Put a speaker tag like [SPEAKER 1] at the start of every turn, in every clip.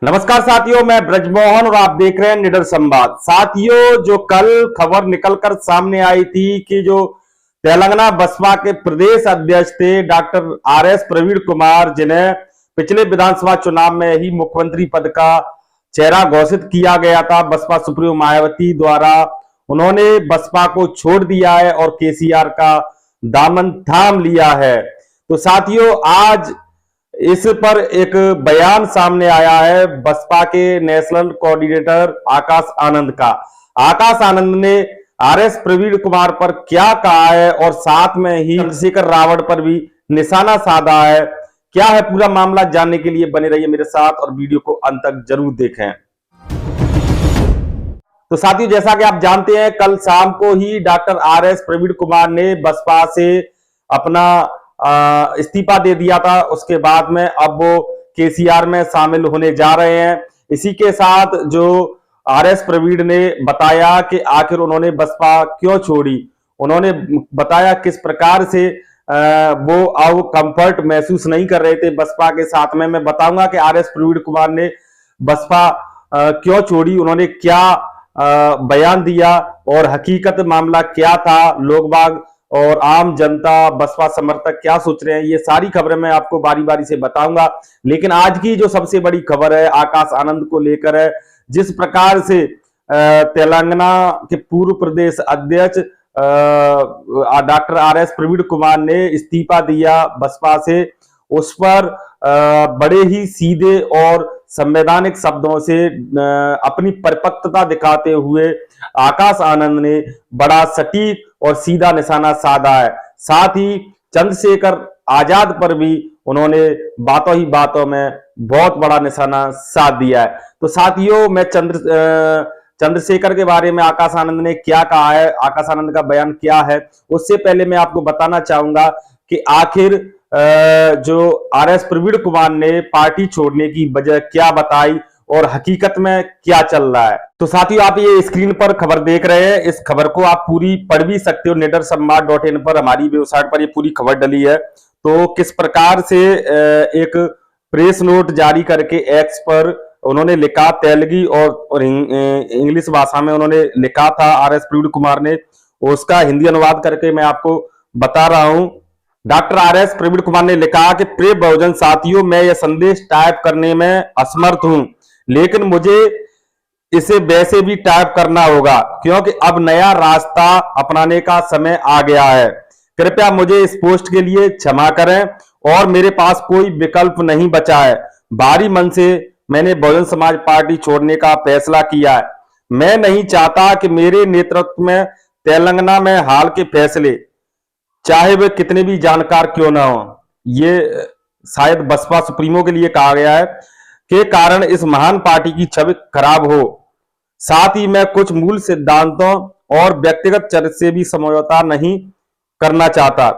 [SPEAKER 1] नमस्कार साथियों, मैं ब्रजमोहन और आप देख रहे हैं निडर संवाद। साथियों, जो कल खबर निकलकर सामने आई थी कि जो तेलंगाना बसपा के प्रदेश अध्यक्ष थे डॉक्टर आरएस प्रवीण कुमार, जिन्हें पिछले विधानसभा चुनाव में ही मुख्यमंत्री पद का चेहरा घोषित किया गया था बसपा सुप्रीमो मायावती द्वारा, उन्होंने बसपा को छोड़ दिया है और केसीआर का दामन थाम लिया है। तो साथियों, आज इस पर एक बयान सामने आया है बसपा के नेशनल कोऑर्डिनेटर आकाश आनंद का। आकाश आनंद ने आरएस प्रवीण कुमार पर क्या कहा है और साथ में ही चंद्रशेखर रावण पर भी निशाना साधा है। क्या है पूरा मामला, जानने के लिए बने रहिए मेरे साथ और वीडियो को अंत तक जरूर देखें। तो साथियों, जैसा कि आप जानते हैं, कल शाम को ही डॉक्टर आरएस प्रवीण कुमार ने बसपा से अपना इस्तीफा दे दिया था। उसके बाद में अब वो केसीआर में शामिल होने जा रहे हैं। इसी के साथ जो आरएस प्रवीण ने बताया कि आखिर उन्होंने बसपा क्यों छोड़ी, उन्होंने बताया किस प्रकार से वो अब कंफर्ट महसूस नहीं कर रहे थे बसपा के साथ में। मैं बताऊंगा कि आरएस प्रवीण कुमार ने बसपा क्यों छोड़ी, उन्होंने क्या बयान दिया और हकीकत मामला क्या था, लोग बाग और आम जनता बसपा समर्थक क्या सोच रहे हैं, ये सारी खबरें मैं आपको बारी बारी से बताऊंगा। लेकिन आज की जो सबसे बड़ी खबर है आकाश आनंद को लेकर है। जिस प्रकार से तेलंगाना के पूर्व प्रदेश अध्यक्ष डॉक्टर आरएस प्रवीण कुमार ने इस्तीफा दिया बसपा से, उस पर बड़े ही सीधे और संवैधानिक शब्दों से अपनी परिपक्वता दिखाते हुए आकाश आनंद ने बड़ा सटीक और सीधा निशाना साधा है। साथ ही चंद्रशेखर आजाद पर भी उन्होंने बातों ही बातों में बहुत बड़ा निशाना साध दिया है। तो साथियों, मैं चंद्रशेखर के बारे में आकाश आनंद ने क्या कहा है, आकाश आनंद का बयान क्या है, उससे पहले मैं आपको बताना चाहूंगा कि आखिर जो आरएस प्रवीण कुमार ने पार्टी छोड़ने की वजह क्या बताई और हकीकत में क्या चल रहा है। तो साथियों, आप ये स्क्रीन पर खबर देख रहे हैं, इस खबर को आप पूरी पढ़ भी सकते हो। nidarsambad.in पर हमारी वेबसाइट पर ये पूरी खबर डली है। तो किस प्रकार से एक प्रेस नोट जारी करके एक्स पर उन्होंने लिखा, तेलुगु और इंग्लिश भाषा में उन्होंने लिखा था आरएस प्रवीण कुमार ने, उसका हिंदी अनुवाद करके मैं आपको बता रहा हूं। डॉक्टर आरएस प्रवीण कुमार ने लिखा कि प्रिय बहुजन साथियों, मैं यह संदेश टाइप करने में असमर्थ हूं, लेकिन मुझे इसे वैसे भी टाइप करना होगा क्योंकि अब नया रास्ता अपनाने का समय आ गया है। कृपया मुझे इस पोस्ट के लिए क्षमा करें और मेरे पास कोई विकल्प नहीं बचा है। भारी मन से मैंने बहुजन समाज पार्टी छोड़ने का फैसला किया है। मैं नहीं चाहता कि मेरे नेतृत्व में तेलंगाना में हाल के फैसले, चाहे वे कितने भी जानकार क्यों ना हो, ये शायद बसपा सुप्रीमो के लिए कहा गया है, के कारण इस महान पार्टी की छवि खराब हो। साथ ही मैं कुछ मूल सिद्धांतों और व्यक्तिगत चरित्र से भी समझौता नहीं करना चाहता।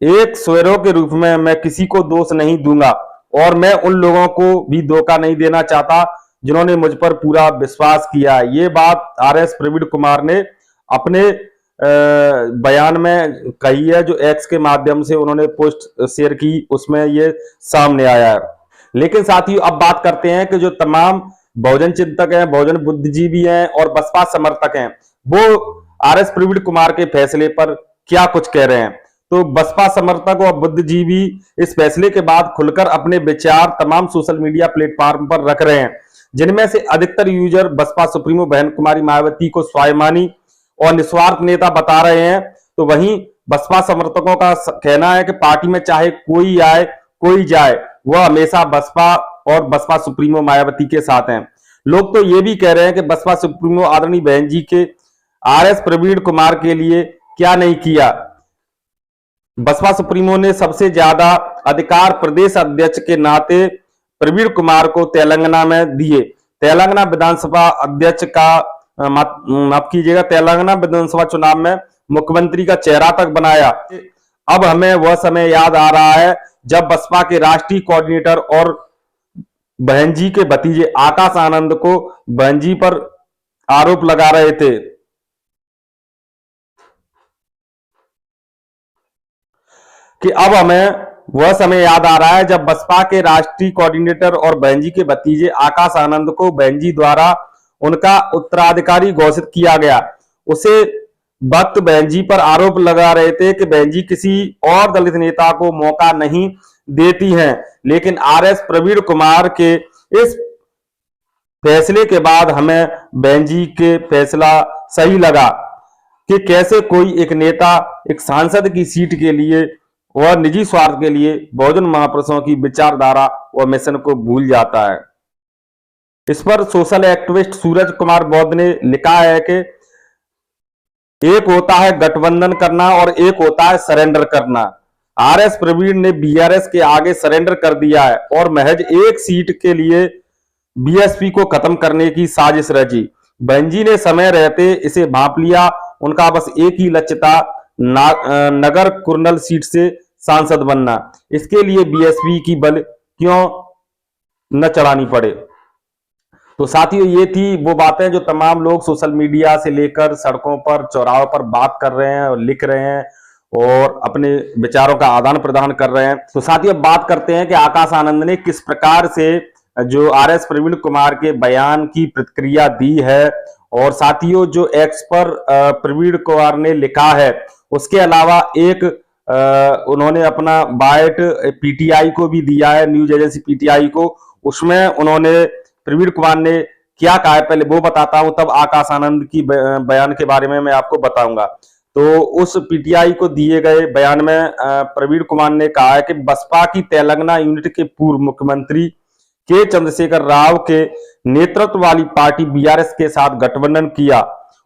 [SPEAKER 1] एक स्वैरों के रूप में मैं किसी को दोष नहीं दूंगा और मैं उन लोगों को भी धोखा नहीं देना चाहता जिन्होंने मुझ पर पूरा विश्वास किया। ये बात आरएस प्रवीण कुमार ने अपने बयान में कही है, जो एक्स के माध्यम से उन्होंने पोस्ट शेयर की, उसमें ये सामने आया है। लेकिन साथियों, अब बात करते हैं कि जो तमाम बहुजन चिंतक हैं, बहुजन बुद्धिजीवी हैं और बसपा समर्थक हैं, वो आरएस प्रवीण कुमार के फैसले पर क्या कुछ कह रहे हैं। तो बसपा समर्थक और बुद्धिजीवी इस फैसले के बाद खुलकर अपने विचार तमाम सोशल मीडिया प्लेटफॉर्म पर रख रहे हैं, जिनमें से अधिकतर यूजर बसपा सुप्रीमो बहन कुमारी मायावती को स्वाभिमानी और निस्वार्थ नेता बता रहे हैं। तो वहीं बसपा समर्थकों का कहना है कि पार्टी में चाहे कोई आए कोई जाए, वह हमेशा बसपा और बसपा सुप्रीमो मायावती के साथ हैं। लोग तो ये भी कह रहे हैं कि बसपा सुप्रीमो आदरणीय बहन जी के आरएस प्रवीण कुमार के लिए क्या नहीं किया। बसपा सुप्रीमो ने सबसे ज्यादा अधिकार प्रदेश अध्यक्ष के नाते प्रवीण कुमार को तेलंगाना में दिए। तेलंगाना विधानसभा अध्यक्ष का माफ कीजिएगा, तेलंगाना विधानसभा चुनाव में मुख्यमंत्री का चेहरा तक बनाया। अब हमें वह समय याद आ रहा है जब बसपा के राष्ट्रीय कोऑर्डिनेटर और बहन जी के भतीजे आकाश आनंद को बहन जी पर आरोप लगा रहे थे कि अब हमें वह समय याद आ रहा है जब बसपा के राष्ट्रीय कोऑर्डिनेटर और बहन जी के भतीजे आकाश आनंद को बहन जी द्वारा उनका उत्तराधिकारी घोषित किया गया। उसे वक्त बहन जी पर आरोप लगा रहे थे कि बहन जी किसी और दलित नेता को मौका नहीं देती हैं, लेकिन आरएस प्रवीण कुमार के इस फैसले के बाद हमें बहन जी के फैसला सही लगा कि कैसे कोई एक नेता एक सांसद की सीट के लिए और निजी स्वार्थ के लिए बहुजन महापुरुषों की विचारधारा और मिशन को भूल जाता है। इस पर सोशल एक्टिविस्ट सूरज कुमार बौद्ध ने लिखा है कि एक होता है गठबंधन करना और एक होता है सरेंडर करना। आरएस प्रवीण ने बीआरएस के आगे सरेंडर कर दिया है और महज एक सीट के लिए बीएसपी को खत्म करने की साजिश रची। बहन जी ने समय रहते इसे भांप लिया। उनका बस एक ही लक्ष्य था, नगर कुर्नल सीट से सांसद बनना। इसके लिए बीएसपी की बल क्यों न चढ़ानी पड़े। तो साथियों, ये थी वो बातें जो तमाम लोग सोशल मीडिया से लेकर सड़कों पर चौराहों पर बात कर रहे हैं और लिख रहे हैं और अपने विचारों का आदान प्रदान कर रहे हैं। तो साथियों, बात करते हैं कि आकाश आनंद ने किस प्रकार से जो आरएस प्रवीण कुमार के बयान की प्रतिक्रिया दी है। और साथियों, जो एक्स पर प्रवीण कुमार ने लिखा है, उसके अलावा एक उन्होंने अपना बाइट पीटीआई को भी दिया है, न्यूज एजेंसी पीटीआई को। उसमें उन्होंने प्रवीण कुमार ने क्या कहा है पहले वो बताता हूं, तब आकाश आनंद की बयान के बारे में मैं आपको बताऊंगा। तो उस पीटीआई को दिए गए बयान में प्रवीण कुमार ने कहा है कि बसपा की तेलंगाना यूनिट के पूर्व मुख्यमंत्री के चंद्रशेखर राव के नेतृत्व वाली पार्टी बीआरएस के साथ गठबंधन किया।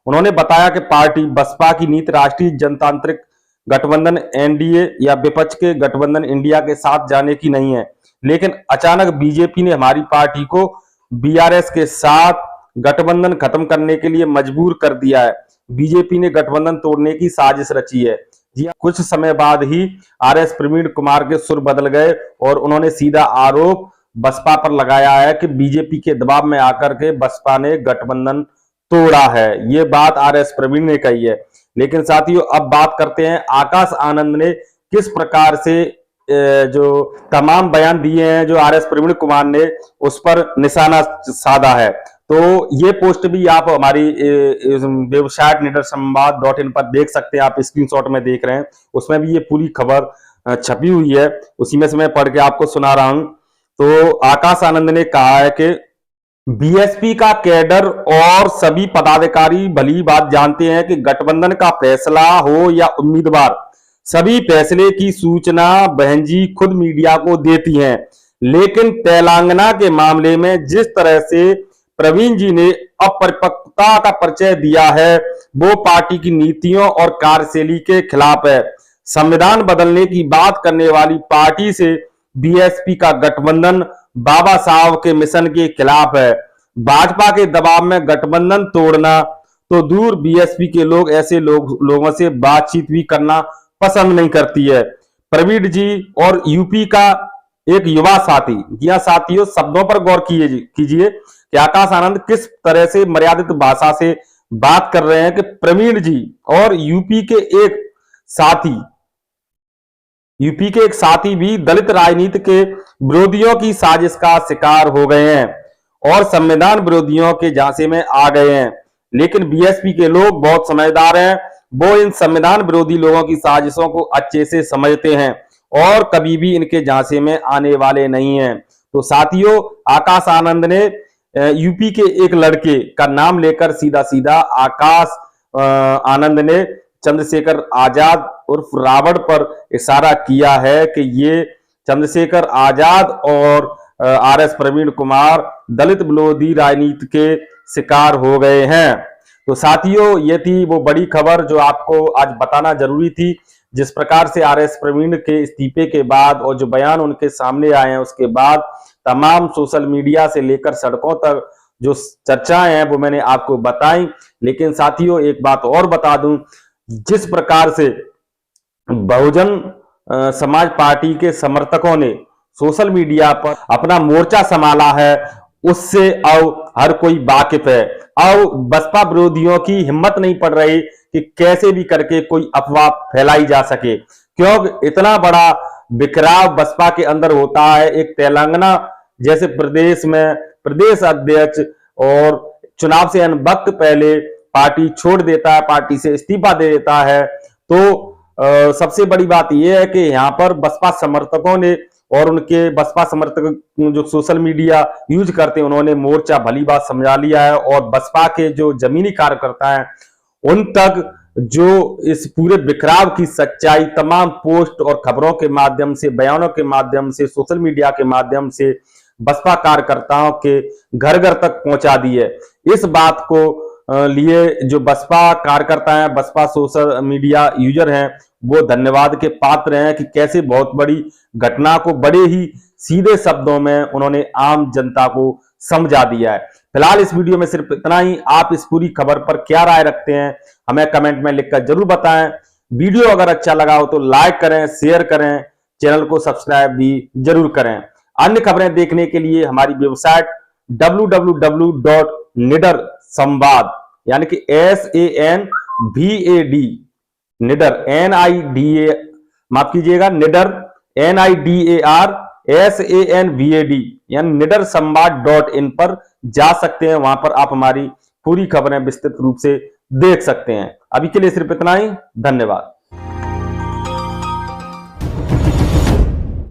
[SPEAKER 1] उन्होंने बताया कि पार्टी बसपा की नीति राष्ट्रीय जनतांत्रिक गठबंधन एनडीए या विपक्ष के गठबंधन इंडिया के साथ जाने की नहीं है, लेकिन अचानक बीजेपी ने हमारी पार्टी को बीआरएस के साथ गठबंधन खत्म करने के लिए मजबूर कर दिया है। बीजेपी ने गठबंधन तोड़ने की साजिश रची है। जी, कुछ समय बाद ही आरएस प्रवीण कुमार के सुर बदल गए और उन्होंने सीधा आरोप बसपा पर लगाया है कि बीजेपी के दबाव में आकर के बसपा ने गठबंधन तोड़ा है। ये बात आरएस प्रवीण ने कही है। लेकिन साथियों, अब बात करते हैं आकाश आनंद ने किस प्रकार से जो तमाम बयान दिए हैं जो आरएस प्रवीण कुमार ने उस पर निशाना साधा है। तो ये पोस्ट भी आप हमारी वेबसाइट निडरसंवाद.in पर देख सकते हैं। आप स्क्रीनशॉट में देख रहे हैं, उसमें भी ये पूरी खबर छपी हुई है। उसी में से मैं पढ़ के आपको सुना रहा हूं। तो आकाश आनंद ने कहा है कि बीएसपी का कैडर और सभी पदाधिकारी भली बात जानते हैं कि गठबंधन का फैसला हो या उम्मीदवार, सभी फैसले की सूचना बहन जी खुद मीडिया को देती हैं। लेकिन तेलंगाना के मामले में जिस तरह से प्रवीण जी ने अपरिपक्वता का परिचय दिया है, वो पार्टी की नीतियों और कार्यशैली के खिलाफ है। संविधान बदलने की बात करने वाली पार्टी से बीएसपी का गठबंधन बाबा साहब के मिशन के खिलाफ है। भाजपा के दबाव में गठबंधन तोड़ना तो दूर, बीएसपी के लोग ऐसे लोगों से बातचीत भी करना पसंद नहीं करती है। प्रवीण जी और यूपी का एक युवा साथी, या साथियों शब्दों पर गौर कीजिए कि आकाश आनंद किस तरह से मर्यादित भाषा से बात कर रहे हैं कि प्रवीण जी और यूपी के एक साथी भी दलित राजनीति के विरोधियों की साजिश का शिकार हो गए हैं और संविधान विरोधियों के झांसे में आ गए हैं। लेकिन बीएसपी के लोग बहुत समझदार हैं, वो इन संविधान विरोधी लोगों की साजिशों को अच्छे से समझते हैं और कभी भी इनके झांसे में आने वाले नहीं हैं। तो साथियों, आकाश आनंद ने यूपी के एक लड़के का नाम लेकर सीधा आकाश आनंद ने चंद्रशेखर आजाद उर्फ रावण पर इशारा किया है कि ये चंद्रशेखर आजाद और आरएस प्रवीण कुमार दलित विरोधी राजनीति के शिकार हो गए हैं। तो साथियों, ये थी वो बड़ी खबर जो आपको आज बताना जरूरी थी। जिस प्रकार से आरएस प्रवीण के इस्तीफे के बाद और जो बयान उनके सामने आए हैं, उसके बाद तमाम सोशल मीडिया से लेकर सड़कों तक जो चर्चाएं हैं वो मैंने आपको बताई। लेकिन साथियों, एक बात और बता दूं, जिस प्रकार से बहुजन समाज पार्टी के समर्थकों ने सोशल मीडिया पर अपना मोर्चा संभाला है, उससे अब हर कोई वाकिफ है। अब बसपा विरोधियों की हिम्मत नहीं पड़ रही कि कैसे भी करके कोई अफवाह फैलाई जा सके, क्योंकि इतना बड़ा बिखराव बसपा के अंदर होता है। एक तेलंगाना जैसे प्रदेश में प्रदेश अध्यक्ष और चुनाव से वक्त पहले पार्टी छोड़ देता है, पार्टी से इस्तीफा दे देता है। तो सबसे बड़ी बात यह है कि यहाँ पर बसपा समर्थकों ने और उनके बसपा समर्थक जो सोशल मीडिया यूज करते हैं, उन्होंने मोर्चा भली बात समझा लिया है और बसपा के जो जमीनी कार्यकर्ता हैं उन तक जो इस पूरे बिखराव की सच्चाई तमाम पोस्ट और खबरों के माध्यम से, बयानों के माध्यम से, सोशल मीडिया के माध्यम से बसपा कार्यकर्ताओं के घर घर तक पहुंचा दी है। इस बात को लिए जो बसपा कार्यकर्ता हैं, बसपा सोशल मीडिया यूजर हैं, वो धन्यवाद के पात्र हैं कि कैसे बहुत बड़ी घटना को बड़े ही सीधे शब्दों में उन्होंने आम जनता को समझा दिया है। फिलहाल इस वीडियो में सिर्फ इतना ही। आप इस पूरी खबर पर क्या राय रखते हैं हमें कमेंट में लिखकर जरूर बताएं। वीडियो अगर अच्छा लगा हो तो लाइक करें, शेयर करें, चैनल को सब्सक्राइब भी जरूर करें। अन्य खबरें देखने के लिए हमारी वेबसाइट www.निडर संवाद यानी कि SANVAD निडर NIDA माफ कीजिएगा निडर NIDAR SANVAD यानी निडर संवाद.in पर जा सकते हैं। वहां पर आप हमारी पूरी खबरें विस्तृत रूप से देख सकते हैं। अभी के लिए सिर्फ इतना ही। धन्यवाद।